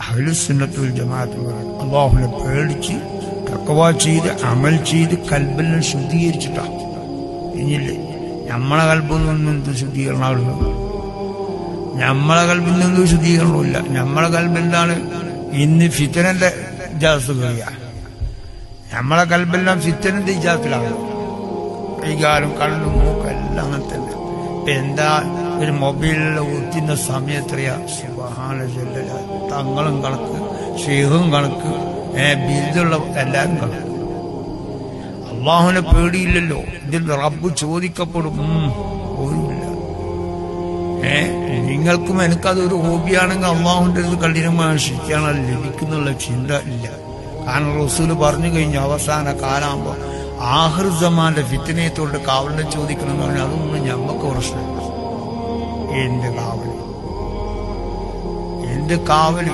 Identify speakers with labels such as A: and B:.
A: അഹ്ലുസുന്നത്ത് വൽ ജമാഅത്ത് പറയും അല്ലാഹുവിനെ പേടിച്ച് തഖ്വ ചെയ്ത് അമൽ ചെയ്ത് കൽബെല്ലാം ശുദ്ധീകരിച്ചിട്ടാ. ഇനിയില്ലേ നമ്മളെ കൽബൊന്നും എന്ത് ശുദ്ധീകരണമാകുന്നു? നമ്മളെ കൽബിൽ നിന്നും ശുദ്ധീകരണമില്ല. നമ്മളെ കൽബെന്താണ്? ഇന്ന് ഫിത്തനന്റെ ഇജാസ് കഴിയാ. നമ്മളെ കൽബെല്ലാം ഫിത്തനന്റെ ഇജാസിലാണ്. കൈകാലും കണ്ണും മൂക്കും എല്ലാം അങ്ങനെ തന്നെ. ഇപ്പൊ എന്താ ഒരു മൊബൈലിൽ ഒത്തുന്ന സമയം എത്രയാ? സുബ്ഹാനല്ലാഹ്. തങ്ങളും കണക്ക്, ഷെയ്ഖും കണക്ക്, ബിരുദുള്ള എല്ലാവരും കണക്ക്. അള്ളാഹുവിനെ പേടിയില്ലല്ലോ. ഇതിൽ റബ്ബ് ചോദിക്കപ്പെടും. പോയില്ല. നിങ്ങൾക്കും എനിക്കതൊരു ഹോബിയാണെങ്കിൽ അള്ളാഹുവിന്റെ ഒരു കഠിനമായ ശിക്ഷയാണ് ലഭിക്കുന്നുള്ള ചിന്ത ഇല്ല. കാരണം റസൂല് പറഞ്ഞു കഴിഞ്ഞു അവസാന കാലാകുമ്പോ ആഖിർ സമാന്റെ ഫിത്നയത്തോട് കാവലിനെ ചോദിക്കണം എന്ന് പറഞ്ഞാൽ അതൊന്നും ഞമ്മക്ക് പ്രശ്നമില്ല. എന്ത് കാവല്